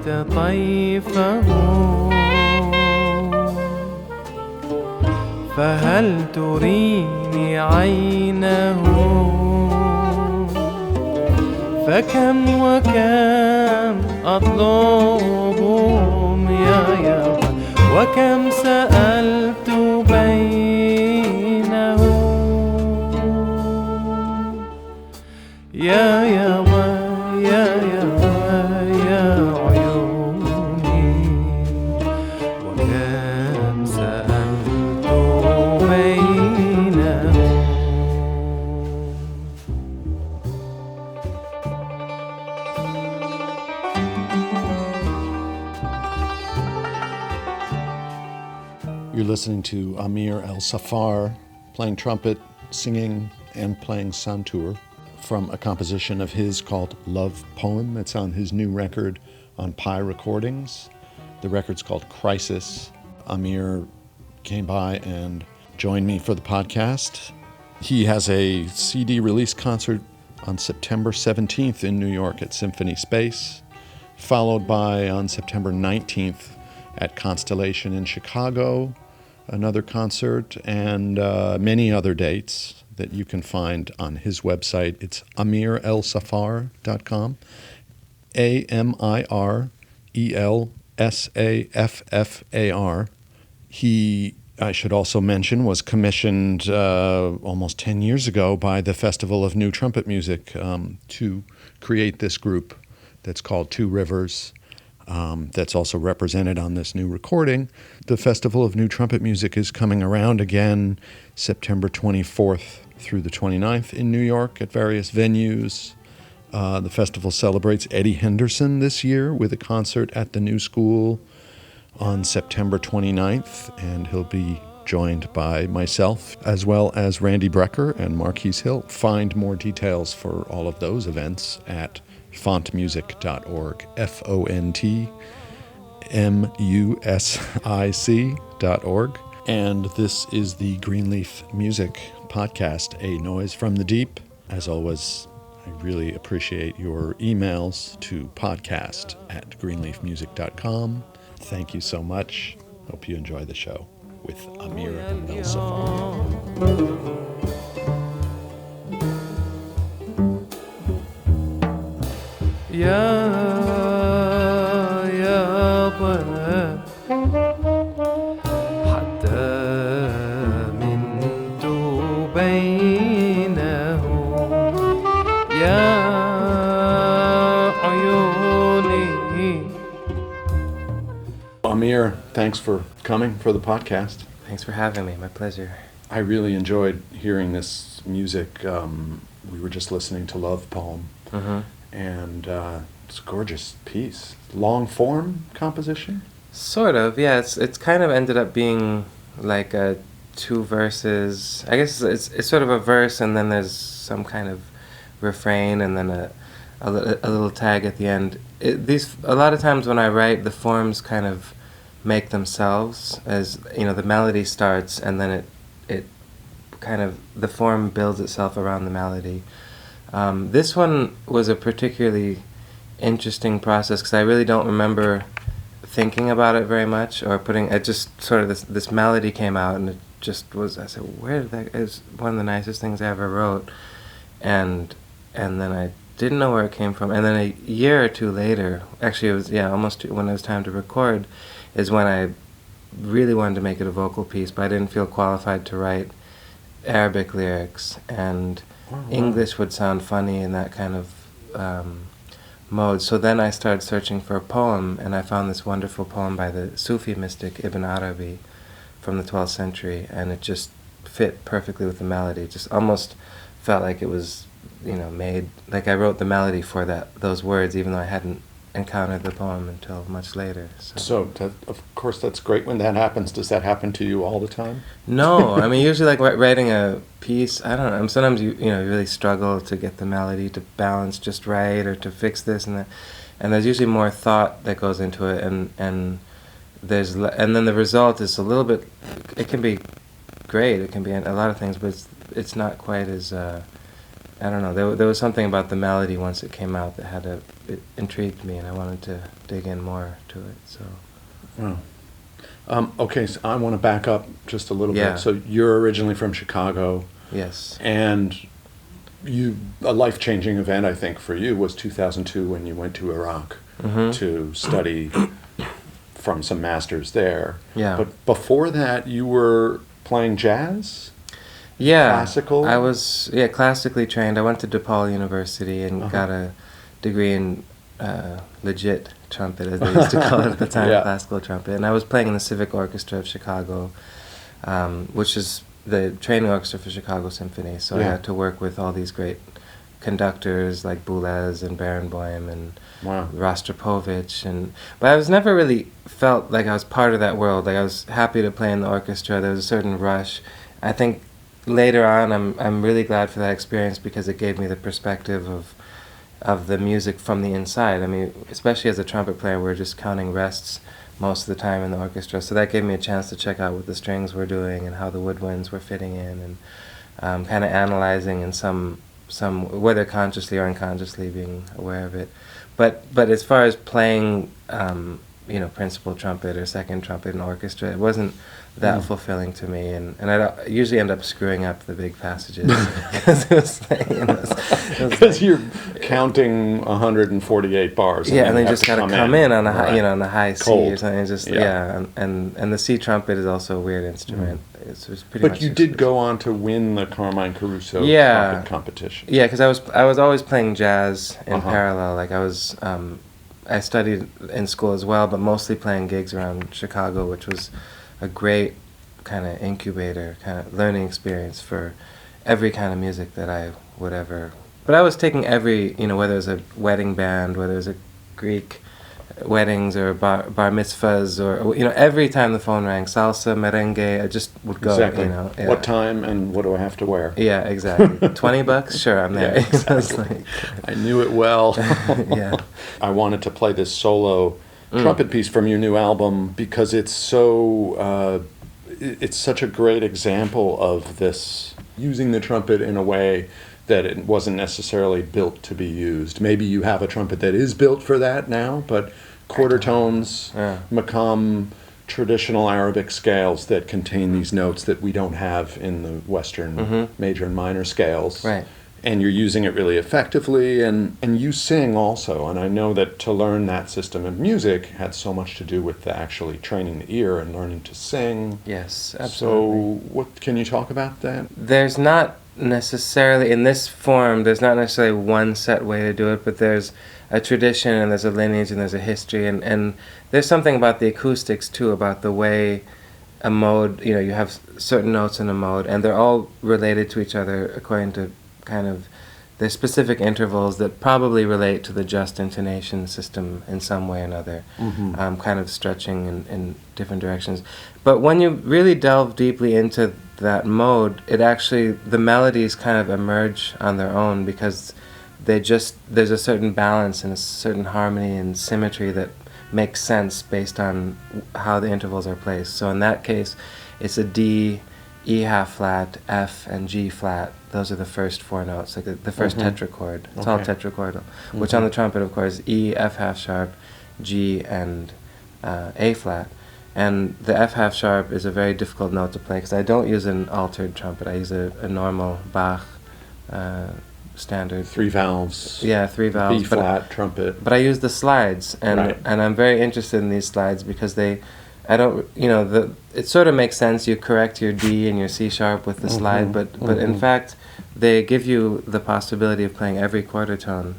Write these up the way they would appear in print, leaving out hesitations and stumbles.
طيفه فهل تريني عينه فكم وكم أطلبهم يا وكم سألت بينه يا عيوني وكم سألت بينه. You're listening to Amir El Saffar playing trumpet, singing, and playing santur from a composition of his called Love Poem. It's on his new record on Pi Recordings. The record's called Crisis. Amir came by and joined me for the podcast. He has a CD release concert on September 17th in New York at Symphony Space, followed by on September 19th at Constellation in Chicago, another concert, and many other dates that you can find on his website. It's amirelsaffar.com, AmirelSaffar. He, I should also mention, was commissioned almost 10 years ago by the Festival of New Trumpet Music to create this group that's called Two Rivers. That's also represented on this new recording. The Festival of New Trumpet Music is coming around again September 24th through the 29th in New York at various venues. The festival celebrates Eddie Henderson this year with a concert at the New School on September 29th, and he'll be joined by myself as well as Randy Brecker and Marquise Hill. Find more details for all of those events at fontmusic.org, FONTMUSIC.org. And this is the Greenleaf Music Podcast, A Noise from the Deep. As always, I really appreciate your emails to podcast@greenleafmusic.com. Thank you so much. Hope you enjoy the show with Amir El Saffar. يا طيب حتى منت بينه يا عيوني. Amir, thanks for coming for the podcast. Thanks for having me. My pleasure. I really enjoyed hearing this music. We were just listening to Love Poem. Mm-hmm. And it's a gorgeous piece. Long form composition? Sort of, yeah. It's kind of ended up being like two verses. I guess it's sort of a verse, and then there's some kind of refrain, and then a little tag at the end. A lot of times when I write, the forms kind of make themselves. As you know, the melody starts, and then it kind of, the form builds itself around the melody. This one was a particularly interesting process because I really don't remember thinking about it very much or it just sort of this melody came out, and it just was, I said, where did that, it was one of the nicest things I ever wrote, and then I didn't know where it came from, and then a year or two later, actually it was, almost when it was time to record, is when I really wanted to make it a vocal piece, but I didn't feel qualified to write Arabic lyrics, and English would sound funny in that kind of mode. So then I started searching for a poem, and I found this wonderful poem by the Sufi mystic Ibn Arabi from the 12th century, and it just fit perfectly with the melody. It just almost felt like it was, made, like I wrote the melody for those words, even though I hadn't encountered the poem until much later. So of course, that's great when that happens. Does that happen to you all the time? No, I mean, usually like writing a piece, I don't know, sometimes you really struggle to get the melody to balance just right, or to fix this and that, and there's usually more thought that goes into it, and then the result is a little bit, it can be great, it can be a lot of things, but it's not quite as I don't know. There was something about the melody once it came out that it intrigued me, and I wanted to dig in more to it. So. Wow. Okay, so I want to back up just a little Yeah. bit. So you're originally from Chicago. Yes. And a life-changing event, I think, for you was 2002 when you went to Iraq to study from some masters there. Yeah. But before that, you were playing jazz? Yeah. Classical? I was classically trained. I went to DePaul University and got a degree in legit trumpet, as they used to call it at the time, classical trumpet. And I was playing in the Civic Orchestra of Chicago, which is the training orchestra for Chicago Symphony. So I had to work with all these great conductors like Boulez and Barenboim and Rostropovich, but I was never really felt like I was part of that world. Like I was happy to play in the orchestra. There was a certain rush. I think later on, I'm really glad for that experience because it gave me the perspective of the music from the inside. I mean, especially as a trumpet player, we're just counting rests most of the time in the orchestra. So that gave me a chance to check out what the strings were doing and how the woodwinds were fitting in, and kind of analyzing in some whether consciously or unconsciously being aware of it. But as far as playing, principal trumpet or second trumpet in orchestra, it wasn't that fulfilling to me, and I usually end up screwing up the big passages because it was because you're counting 148 bars. And they just got to come in on a high, on the high C Cold. or something. Just and the C trumpet is also a weird instrument. It's pretty. But much you did go on to win the Carmine Caruso trumpet competition. Yeah, because I was always playing jazz in parallel. Like I studied in school as well, but mostly playing gigs around Chicago, which was a great kind of incubator, kind of learning experience for every kind of music that I would ever. But I was taking every, whether it was a wedding band, whether it was a Greek weddings or bar mitzvahs, or every time the phone rang, salsa, merengue, I just would go. Exactly. Yeah. What time and what do I have to wear? Yeah, exactly. $20, sure, I'm there. Yeah, exactly. I knew it well. Yeah. I wanted to play this solo trumpet piece from your new album because it's so it's such a great example of this using the trumpet in a way that it wasn't necessarily built to be used. Maybe you have a trumpet that is built for that now, but quarter tones, maqam, traditional Arabic scales that contain these notes that we don't have in the Western major and minor scales. Right. And you're using it really effectively, and you sing also. And I know that to learn that system of music had so much to do with actually training the ear and learning to sing. Yes, absolutely. So what can you talk about that? There's not necessarily, in this form, there's not necessarily one set way to do it, but there's a tradition and there's a lineage and there's a history, and there's something about the acoustics too, about the way a mode, you have certain notes in a mode, and they're all related to each other according to kind of there's specific intervals that probably relate to the just intonation system in some way or another, kind of stretching in different directions. But when you really delve deeply into that mode, the melodies kind of emerge on their own because there's a certain balance and a certain harmony and symmetry that makes sense based on how the intervals are placed. So in that case, it's a D, E half flat, F, and G flat. Those are the first four notes, like the first tetrachord. It's all tetrachordal, which on the trumpet, of course, E, F half sharp, G, and A flat. And the F half sharp is a very difficult note to play because I don't use an altered trumpet. I use a normal Bach standard. 3 valves. Yeah, 3 valves. B flat trumpet. But I use the slides, and I'm very interested in these slides because it sort of makes sense. You correct your D and your C sharp with the slide, but in fact, they give you the possibility of playing every quarter tone,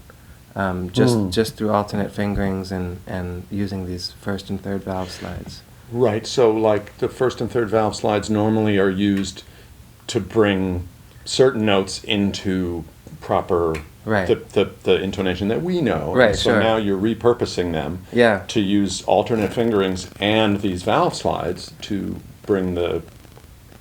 just through alternate fingerings and using these first and third valve slides. Right. So, like the first and third valve slides normally are used to bring certain notes into proper the intonation that we know. Right. So now you're repurposing them to use alternate fingerings and these valve slides to bring the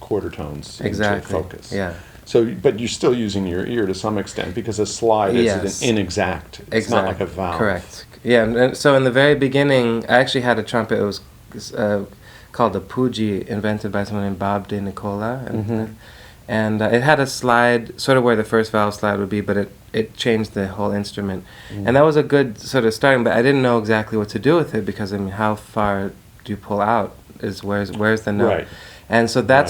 quarter tones into focus. Yeah. So, but you're still using your ear to some extent because a slide is inexact. It's not like a valve. Correct. Yeah. And so in the very beginning, I actually had a trumpet. It was called a Puji, invented by someone named Bob De Nicola, and it had a slide, sort of where the first valve slide would be, but it changed the whole instrument, and that was a good sort of starting. But I didn't know exactly what to do with it because I mean, how far do you pull out? Where's the note? Right. And so there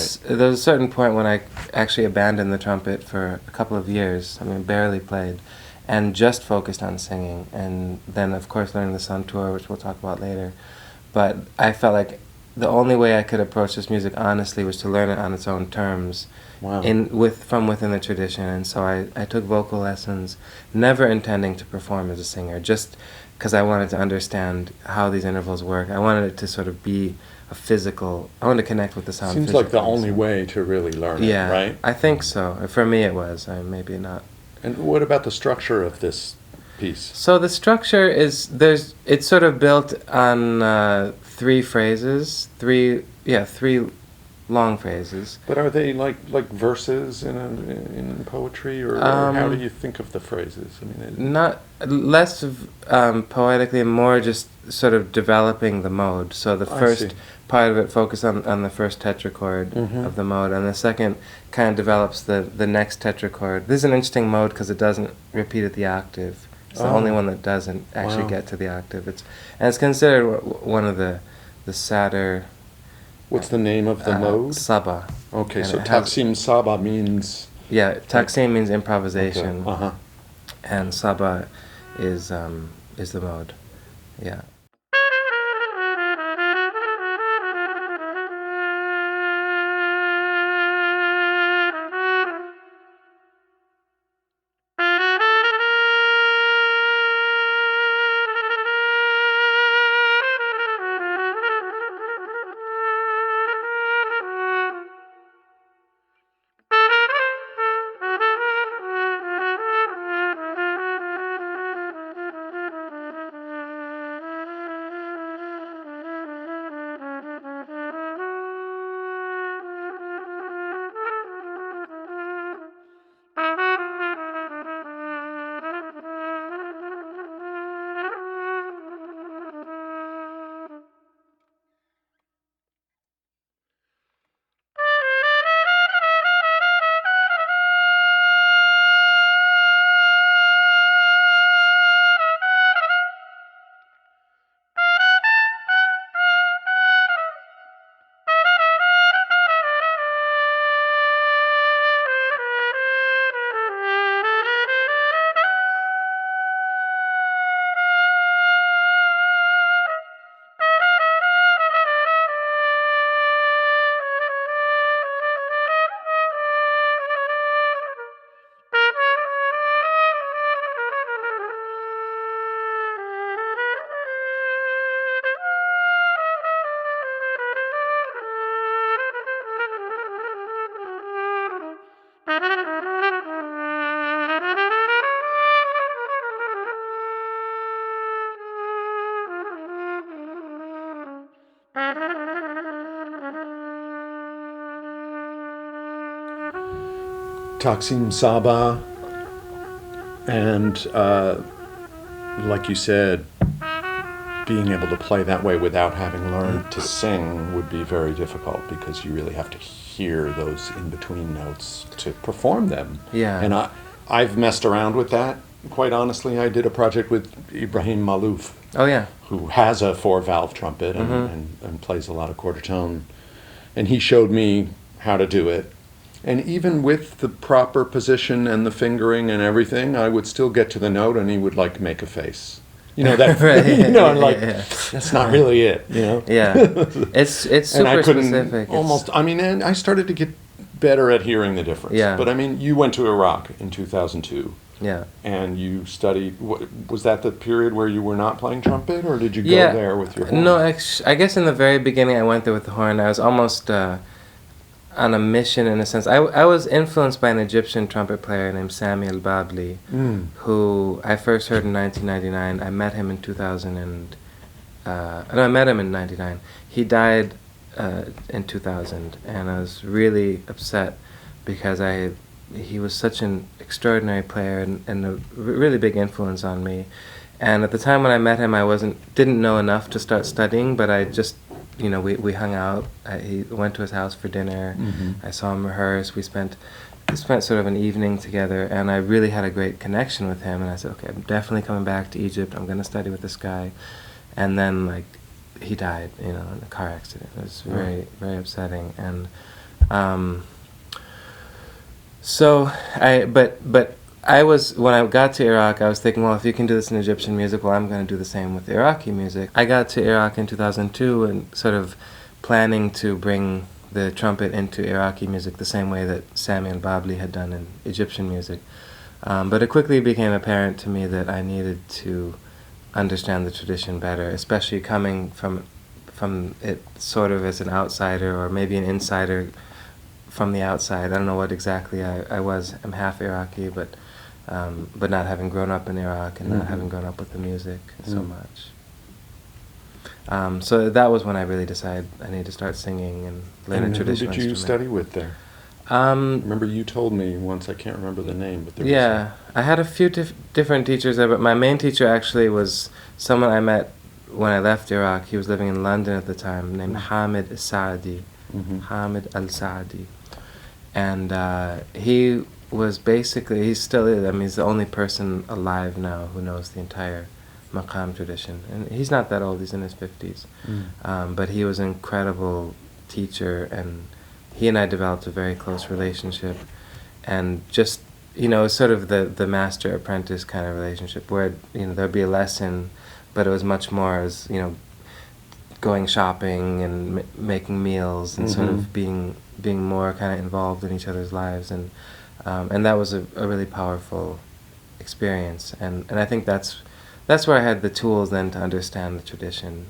was a certain point when I actually abandoned the trumpet for a couple of years. I mean, barely played, and just focused on singing. And then, of course, learning the Sun Tour, which we'll talk about later. But I felt like the only way I could approach this music honestly was to learn it on its own terms, from within the tradition. And so I took vocal lessons, never intending to perform as a singer, just because I wanted to understand how these intervals work. I wanted it to sort of be a physical. I wanted to connect with the sound. Seems like the only way to really learn it, right? I think so. For me, it was. Maybe not. And what about the structure of this piece? So the structure is it's sort of built on three phrases, three long phrases. But are they like verses in poetry, or how do you think of the phrases? I mean, not less of poetically, and more just sort of developing the mode. So the first part of it focuses on the first tetrachord of the mode, and the second kind of develops the next tetrachord. This is an interesting mode because it doesn't repeat at the octave. It's the only one that doesn't actually get to the octave. It's considered one of the sadder. What's the name of the mode? Saba. Okay, And so Taksim Saba means... Yeah, Taksim means improvisation. Okay. And Saba is the mode. Yeah. Taksim Saba, and like you said, being able to play that way without having learned to sing would be very difficult because you really have to hear those in-between notes to perform them. Yeah. And I've messed around with that. Quite honestly, I did a project with Ibrahim Malouf. Oh, yeah. Who has a 4-valve trumpet and plays a lot of quarter tone. And he showed me how to do it. And even with the proper position and the fingering and everything, I would still get to the note and he would like make a face. You know, that, right, you know, I'm like, yeah. That's not really it, you know? Yeah. It's super and I couldn't specific. And I started to get better at hearing the difference. Yeah. But I mean, you went to Iraq in 2002. Yeah. And you studied, was that the period where you were not playing trumpet, or did you go there with your horn? No, I guess in the very beginning I went there with the horn. I was almost on a mission in a sense. I was influenced by an Egyptian trumpet player named Sami El Babli, who I first heard in 1999. I met him in 2000 I met him in 99. He died in 2000, and I was really upset because he was such an extraordinary player and a really big influence on me. And at the time when I met him, I didn't know enough to start studying, but I just we hung out. He went to his house for dinner. Mhm. I saw him rehearse. We spent sort of an evening together, and I really had a great connection with him. And I said, okay, I'm definitely coming back to Egypt. I'm going to study with this guy. And then, like, he died, in a car accident. It was very, very upsetting. And but I was, when I got to Iraq, I was thinking, well, if you can do this in Egyptian music, well, I'm going to do the same with Iraqi music. I got to Iraq in 2002 and sort of planning to bring the trumpet into Iraqi music the same way that Sami al-Babli had done in Egyptian music. But it quickly became apparent to me that I needed to understand the tradition better, especially coming from it sort of as an outsider, or maybe an insider from the outside. I don't know what exactly I was. I'm half Iraqi, but not having grown up in Iraq and not having grown up with the music so much. So that was when I really decided I need to start singing and learn a traditional Who did you instrument. study with there? Remember you told me once, I can't remember the name, but there was I had a few different teachers there, but my main teacher actually was someone I met when I left Iraq. He was living in London at the time, named Hamid Al-Saadi. Hamid Al-Saadi. And he was basically, he still is, I mean, he's the only person alive now who knows the entire maqam tradition. And he's not that old, he's in his 50s. But he was an incredible teacher, and he and I developed a very close relationship. And just, sort of the master-apprentice kind of relationship where, there'd be a lesson, but it was much more as, going shopping and making meals and sort of being more kind of involved in each other's lives. And that was a really powerful experience. And I think that's where I had the tools then to understand the tradition.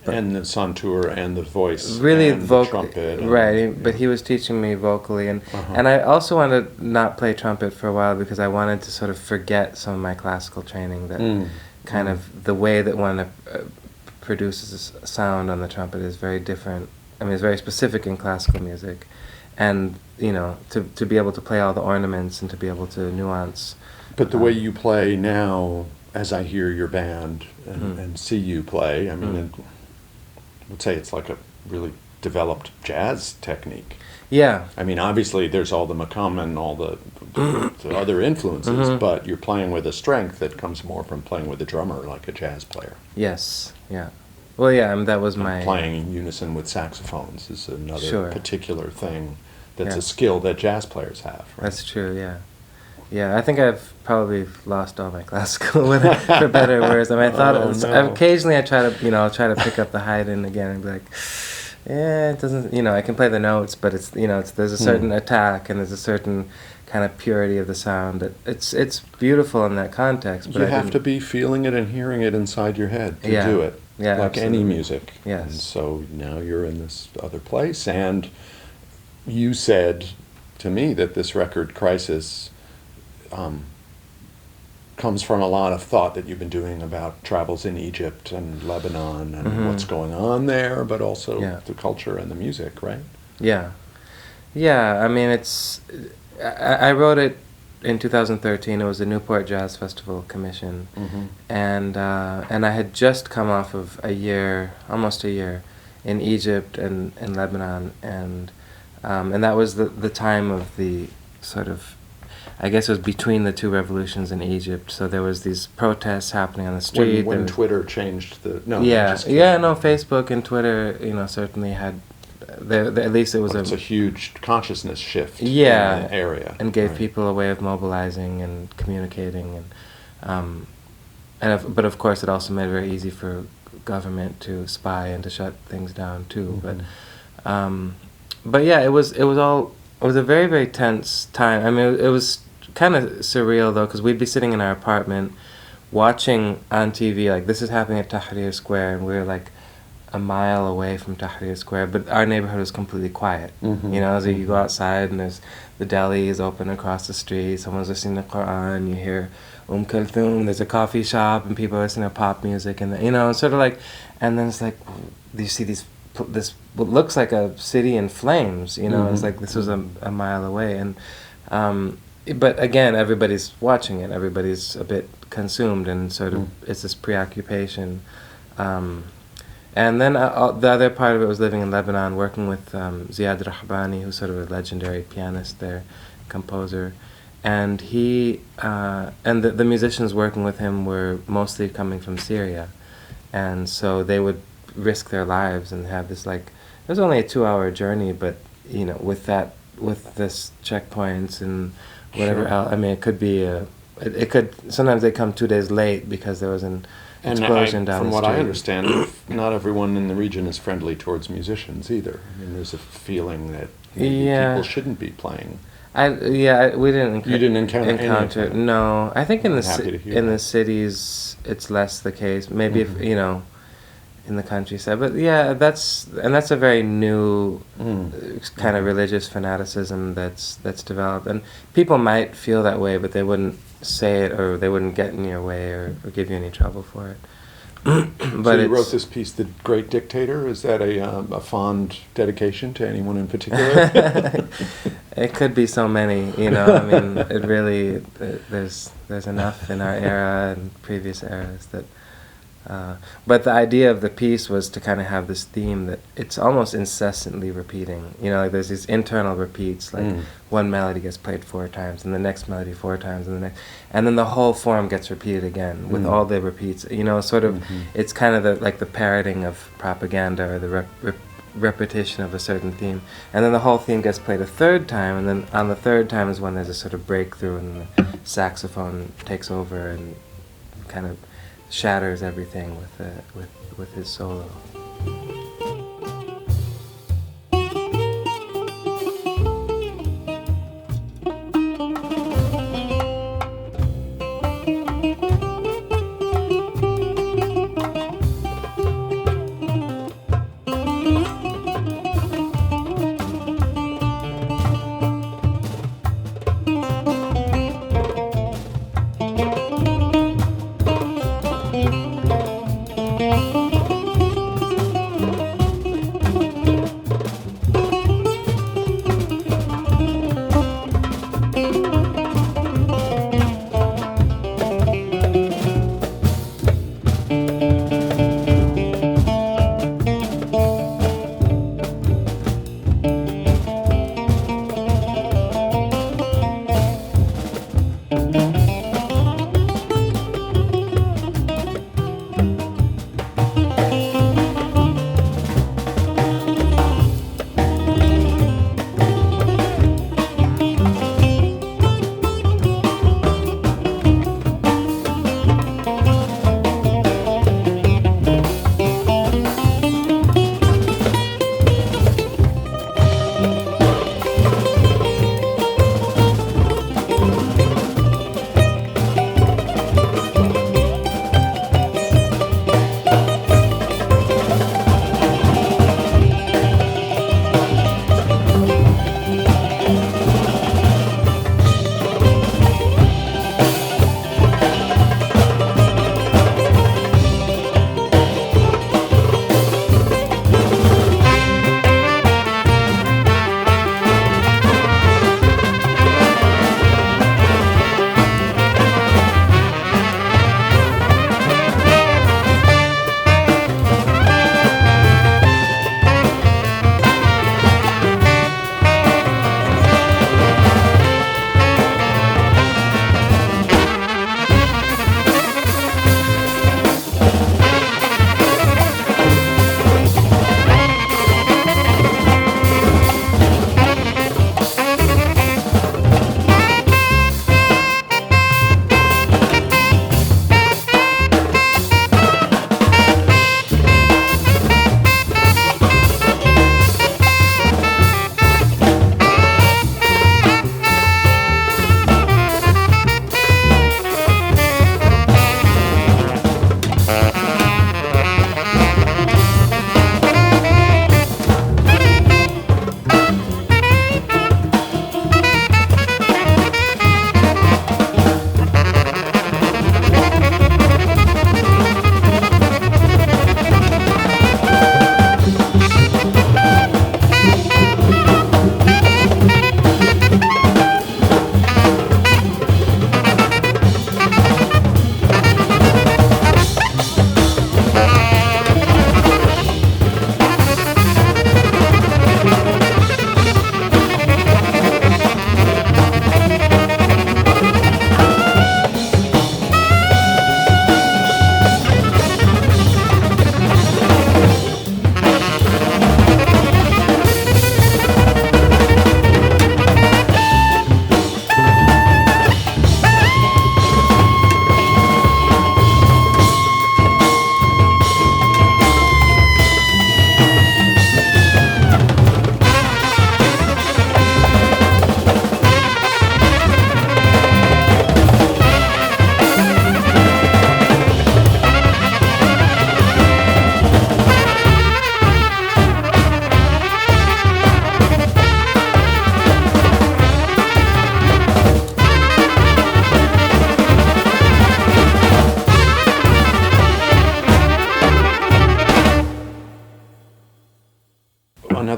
and the santur and the voice, really and the trumpet, right? But he was teaching me vocally, and I also wanted to not play trumpet for a while because I wanted to sort of forget some of my classical training. That kind of the way that one produces a sound on the trumpet is very different. I mean, it's very specific in classical music, and to be able to play all the ornaments and to be able to nuance. But the way you play now, as I hear your band and see you play, I mean, I would say it's like a really developed jazz technique. Yeah. I mean, obviously there's all the maqam and all the other influences, but you're playing with a strength that comes more from playing with a drummer, like a jazz player. Yes. Yeah. Well, yeah. That was my playing in unison with saxophones is another particular thing. That's Yeah. a skill that jazz players have. Right? That's true. Yeah. Yeah, I think I've probably lost all my classical, for better or worse. I mean, I thought occasionally I try to, I'll try to pick up the Haydn again and be like, yeah, it doesn't, I can play the notes, but it's, there's a certain attack and there's a certain kind of purity of the sound. It's beautiful in that context. But you have to be feeling it and hearing it inside your head to do it. Yeah, like absolutely. any music. Yes. And so now you're in this other place, and you said to me that this record, Crisis, comes from a lot of thought that you've been doing about travels in Egypt and Lebanon and what's going on there, but also the culture and the music, right? Yeah. Yeah, I mean, I wrote it in 2013. It was the Newport Jazz Festival commission. And I had just come off of almost a year in Egypt and in Lebanon, and that was the time of the sort of, I guess it was between the two revolutions in Egypt. So there was these protests happening on the street. When Twitter changed the... No, Facebook and Twitter, certainly had... at least it was it's a huge consciousness shift in the area. And gave people a way of mobilizing and communicating. But of course it also made it very easy for government to spy and to shut things down too. But yeah, it was a very, very tense time. I mean, it was kind of surreal though, because we'd be sitting in our apartment watching on TV, like, this is happening at Tahrir Square, and we were like a mile away from Tahrir Square, but our neighborhood was completely quiet. So you go outside and there's the deli is open across the street, someone's listening to Quran, you hear Kulthum, there's a coffee shop and people are listening to pop music, and it's sort of like, and then it's like you see this what looks like a city in flames, it's like this was a mile away, and but again, everybody's watching it, everybody's a bit consumed, and sort of it's this preoccupation, And then the other part of it was living in Lebanon, working with Ziad Rahbani, who's sort of a legendary pianist there, composer. And he and the musicians working with him were mostly coming from Syria. And so they would risk their lives and have this, like, it was only a 2-hour journey, but, you know, with this checkpoints and whatever Sure. else, I mean, it could be it could, sometimes they come 2 days late because there was an explosion down from the what street. I understand, not everyone in the region is friendly towards musicians either. I mean, there's a feeling that maybe Yeah. people shouldn't be playing. We didn't. You didn't encounter any of that? No, I think in I'm happy to hear in that. the cities it's less the case. Maybe Mhm. if you know, in the countryside. But yeah, that's a very new kind of religious fanaticism that's developed, and people might feel that way, but they wouldn't say it, or they wouldn't get in your way, or give you any trouble for it. So you wrote this piece, "The Great Dictator." Is that a fond dedication to anyone in particular? It could be so many, you know. I mean, it really there's enough in our era and previous eras that. But the idea of the piece was to kind of have this theme that it's almost incessantly repeating. You know, like there's these internal repeats, like one melody gets played 4 times, and the next melody 4 times, and the next, and then the whole form gets repeated again with all the repeats. You know, sort of, it's kind of the parroting of propaganda, or the repetition of a certain theme, and then the whole theme gets played a 3rd time, and then on the 3rd time is when there's a sort of breakthrough, and the saxophone takes over and kind of shatters everything with his solo.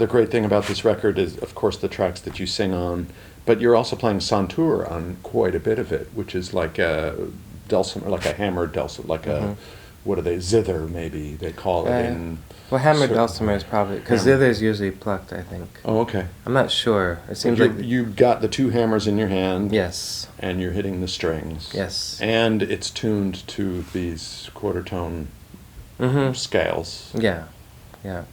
another great thing about this record is, of course, the tracks that you sing on, but you're also playing santur on quite a bit of it, which is like a dulcimer, like a hammered dulcimer, like a, what are they, zither maybe they call it in... Well, hammered dulcimer is probably, because zither is usually plucked, I think. Oh, okay. I'm not sure. It seems like... like... You've got the two hammers in your hand. Yes. And you're hitting the strings. Yes. And it's tuned to these quarter tone scales. Yeah, yeah.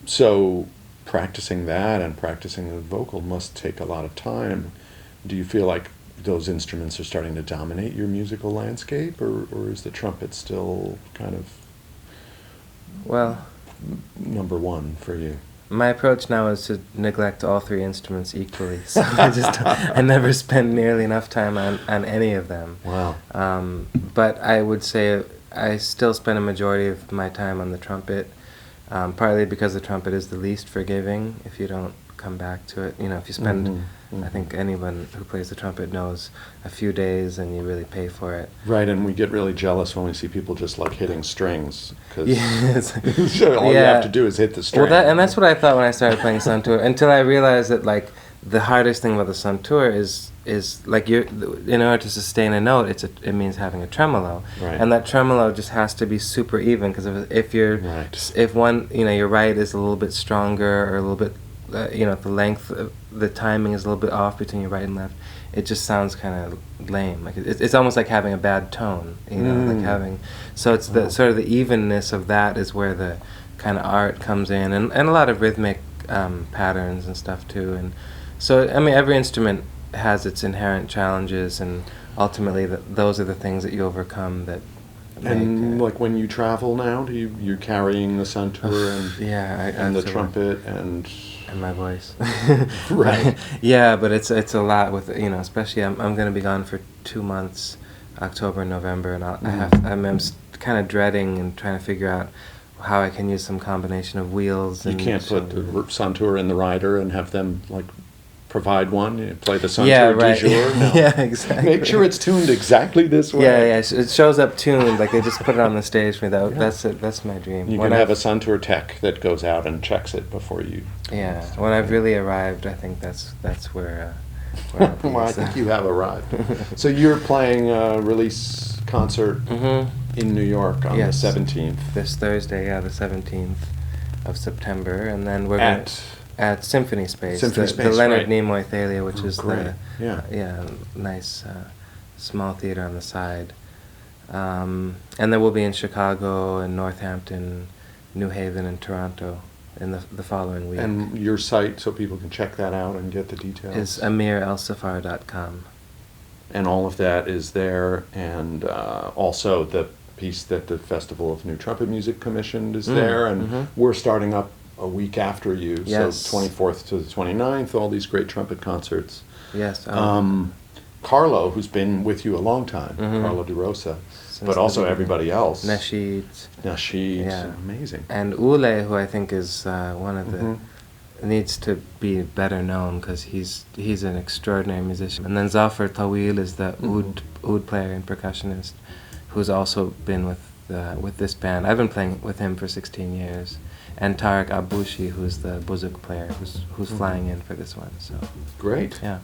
So practicing that and practicing the vocal must take a lot of time. Do you feel like those instruments are starting to dominate your musical landscape, or is the trumpet still kind of number one for you? My approach now is to neglect all three instruments equally. So I never spend nearly enough time on any of them. Wow. But I would say I still spend a majority of my time on the trumpet, partly because the trumpet is the least forgiving if you don't come back to it. You know, if you spend, I think anyone who plays the trumpet knows, a few days and you really pay for it. Right, and we get really jealous when we see people just like hitting strings, because yes. all you have to do is hit the string. Well, and that's what I thought when I started playing santur, until I realized that like the hardest thing about the santur is like in order to sustain a note, it means having a tremolo, right. And that tremolo just has to be super even, because if one, you know, your right is a little bit stronger or a little bit, you know, the length, the timing is a little bit off between your right and left, it just sounds kind of lame. Like it's almost like having a bad tone, you know, like having. So it's the sort of the evenness of that is where the kind of art comes in, and a lot of rhythmic patterns and stuff too. And so I mean, every instrument has its inherent challenges, and ultimately those are the things that you overcome that. And like when you travel now, you're carrying the santur and the trumpet and my voice. Right. Yeah, but it's a lot with, you know, especially I'm going to be gone for 2 months, October and November, and I'm kind of dreading and trying to figure out how I can use some combination of wheels. You can't put the santur in the rider and have them like provide one. You play the santur right. du jour. No. Yeah, exactly. Make sure it's tuned exactly this way. Yeah. It shows up tuned. Like they just put it on the stage for me. That's it. That's my dream. You can have a santur tech that goes out and checks it before you. Yeah. When I've really arrived, I think that's where. I'll be, well, I think you have arrived. So you're playing a release concert in New York on the 17th. This Thursday, the 17th of September, and then we're at Symphony Space, the Leonard Nimoy Thalia, which is the nice small theater on the side. And then we'll be in Chicago and Northampton, New Haven, and Toronto in the following week. And your site, so people can check that out and get the details, is AmirElSaffar.com. And all of that is there, and also the piece that the Festival of New Trumpet Music commissioned is there, and we're starting up a week after you, yes. So 24th to the 29th, all these great trumpet concerts. Yes. Carlo, who's been with you a long time, Carlo De Rosa, but also everybody else. Nasheed, amazing. And Ule, who I think is one of the needs to be better known, because he's an extraordinary musician. And then Zafar Tawil is the oud player and percussionist, who's also been with this band. I've been playing with him for 16 years. And Tarek Abushi, who's the buzuk player, who's flying in for this one. So great. Yeah.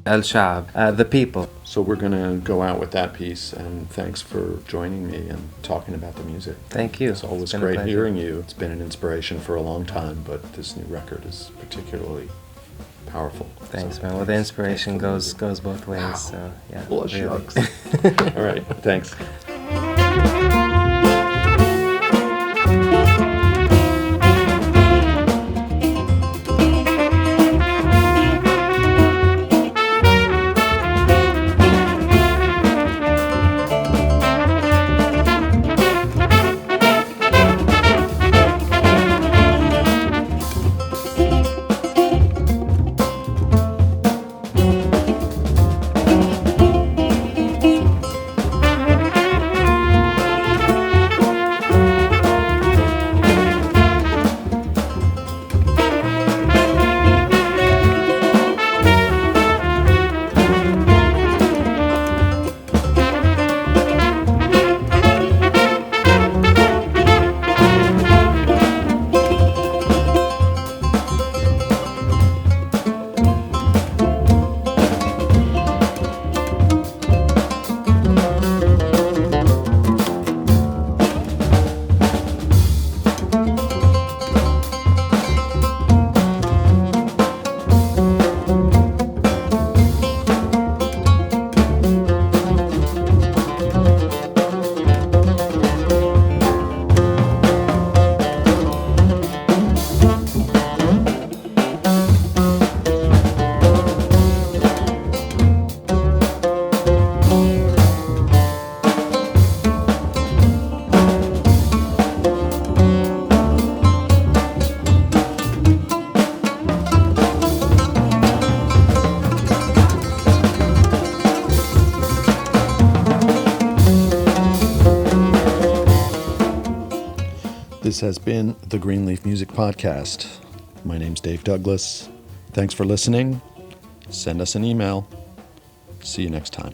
El Shab, the people. So we're going to go out with that piece, and thanks for joining me and talking about the music. Thank you. It's always great hearing you. It's been an inspiration for a long time, but this new record is particularly powerful. Thanks, man. Well, the inspiration goes both ways. So yeah. Well, shucks. All right. Thanks. This has been the Greenleaf Music Podcast. My name's Dave Douglas. Thanks for listening. Send us an email. See you next time.